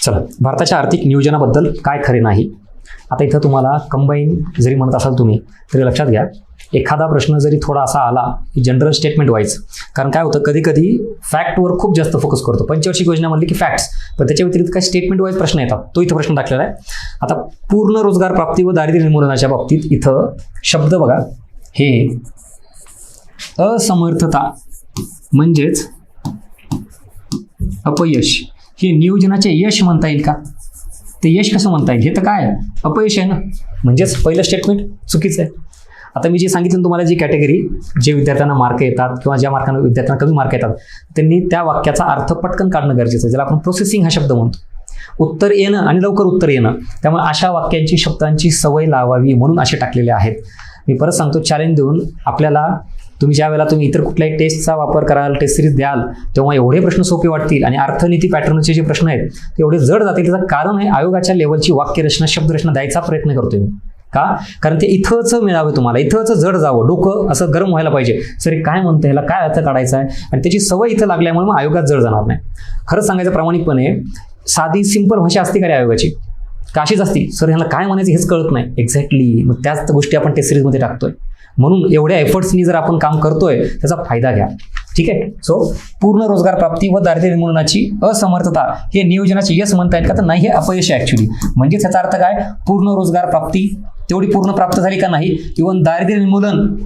चला, भारताच्या आर्थिक नियोजनाबद्दल काय खरे नाही. आता इथं तुम्हाला कंबाईन जरी म्हणत असाल तुम्ही तरी लक्षात घ्या, एखादा प्रश्न जरी थोडा असा आला की जनरल स्टेटमेंट वाईज, कारण काय होतं कधी कधी फॅक्टवर खूप जास्त फोकस करतो. पंचवार्षिक योजना म्हणली की फॅक्ट्स, पण त्याच्या व्यतिरिक्त काही स्टेटमेंट वाईज प्रश्न येतात. तो इथं प्रश्न दाखलेला आहे. आता पूर्ण रोजगार प्राप्ती व दारिद्र्य निर्मूलनाच्या बाबतीत इथं शब्द बघा, हे असमर्थता म्हणजेच अपयश, हे नियोजनाचे यश म्हणता येईल का? ते यश कसं म्हणता येईल? हे तर काय अपयश आहे ना, म्हणजेच पहिलं स्टेटमेंट चुकीचं आहे. आता मी जे सांगितलं तुम्हाला, जी कॅटेगरी जे विद्यार्थ्यांना मार्क येतात किंवा ज्या मार्कांना विद्यार्थ्यांना कमी मार्क येतात, त्यांनी त्या वाक्याचा अर्थ पटकन काढणं गरजेचं आहे, ज्याला आपण प्रोसेसिंग हा शब्द म्हणतो. उत्तर येणं आणि लवकर उत्तर येणं, त्यामुळे अशा वाक्यांची शब्दांची सवय लावावी म्हणून असे टाकलेले आहेत. मी परत सांगतो, चॅलेंज देऊन आपल्याला तुम्ही ज्या वेळेला तुम्ही इतर कुठल्याही टेस्टचा वापर कराल, टेस्ट सिरीज द्याल, तेव्हा एवढे प्रश्न सोपे वाटतील आणि अर्थनीती पॅटर्नचे जे प्रश्न आहेत ते एवढे जड जातील. त्याचं कारण आहे आयोगाच्या लेवलची वाक्यरचना, शब्दरचना द्यायचा प्रयत्न करतोय मी. का? कारण ते इथंच मिळावे तुम्हाला, इथंच जड जावं, डोकं असं गरम व्हायला पाहिजे. सर काय म्हणतं, ह्याला काय अर्थ काढायचा आहे, आणि त्याची सवय इथं लागल्यामुळे मग आयोगात जड जाणार नाही. खरंच सांगायचं प्रामाणिकपणे, साधी सिंपल भाषा असते का रे आयोगाची? काशीच असती. सर ह्याला काय म्हणायचं हेच कळत नाही. एक्झॅक्टली, मग त्याच गोष्टी आपण टेस्ट सिरीजमध्ये टाकतोय. म्हणून एवढ्या एफर्ट्सनी जर आपण काम करतोय त्याचा फायदा घ्या. ठीक आहे. सो पूर्ण रोजगार प्राप्ती व दारिद्र्य निर्मूलनाची असमर्थता हे नियोजनाचे यश म्हणता येईल का? तर नाही, हे अपयश आहे ऍक्च्युली. म्हणजेच याचा अर्थ काय, पूर्ण रोजगार प्राप्ती तेवढी पूर्ण प्राप्त झाली का नाही, इव्हन दारिद्र्य निर्मूलन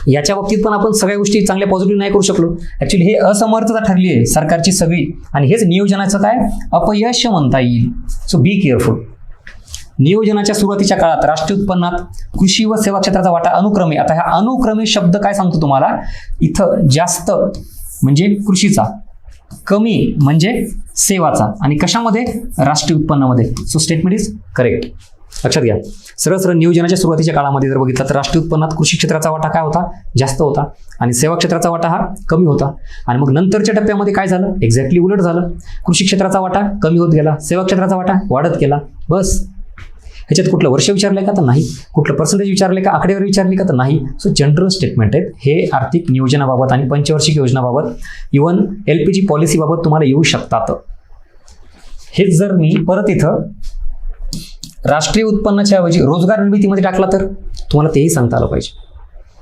याच्या बाबतीत पण आपण सगळ्या गोष्टी चांगल्या पॉझिटिव्ह नाही करू शकलो. ऍक्च्युली हे असमर्थता ठरली आहे सरकारची सगळी, आणि हेच नियोजनाचं काय अपयश म्हणता येईल. So be careful. नियोजनाच्या सुरुवातीच्या काळात राष्ट्रीय उत्पन्नात कृषी व सेवा क्षेत्राचा वाटा अनुक्रमे, आता ह्या अनुक्रमे शब्द काय सांगतो तुम्हाला, इथं जास्त म्हणजे कृषीचा, कमी म्हणजे सेवाचा, आणि कशामध्ये? राष्ट्रीय उत्पन्नामध्ये. So statement is correct. लक्षात घ्या. सरळ सरळ नियोजनाच्या सुरुवातीच्या काळामध्ये जर बघितलं तर राष्ट्रीय उत्पन्नात कृषी क्षेत्राचा वाटा काय होता? जास्त होता, आणि सेवा क्षेत्राचा वाटा हा कमी होता. आणि मग नंतरच्या टप्प्यामध्ये काय झालं? एक्झॅक्टली उलट झालं. कृषी क्षेत्राचा वाटा कमी होत गेला, सेवा क्षेत्राचा वाटा वाढत गेला. बस. ह्याच्यात कुठलं वर्ष विचारलंय का? तर नाही. कुठलं पर्सेंटेज विचारलंय का? आकडेवारी विचारली का? तर नाही. सो जनरल स्टेटमेंट आहेत हे आर्थिक नियोजनाबाबत आणि पंचवार्षिक योजनाबाबत, इव्हन LPG पॉलिसीबाबत तुम्हाला येऊ शकतात. हेच जर मी परत इथं राष्ट्रीय उत्पन्नाच्या ऐवजी रोजगार निर्मितीमध्ये टाकला तर तुम्हाला तेही सांगता आलं पाहिजे.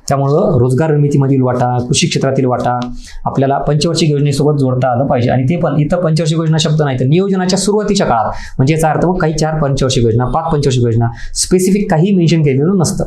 त्यामुळं रोजगार निर्मितीमधील वाटा, कृषी क्षेत्रातील वाटा आपल्याला पंचवार्षिक योजनेसोबत जोडता आलं पाहिजे. आणि ते पण इथं पंचवार्षिक योजना शब्द नाही तर नियोजनाच्या सुरुवातीच्या काळात, म्हणजे याचा अर्थ मग काही 4 पंचवार्षिक योजना, 5 पंचवार्षिक योजना, स्पेसिफिक काही मेन्शन केलेलं नसतं.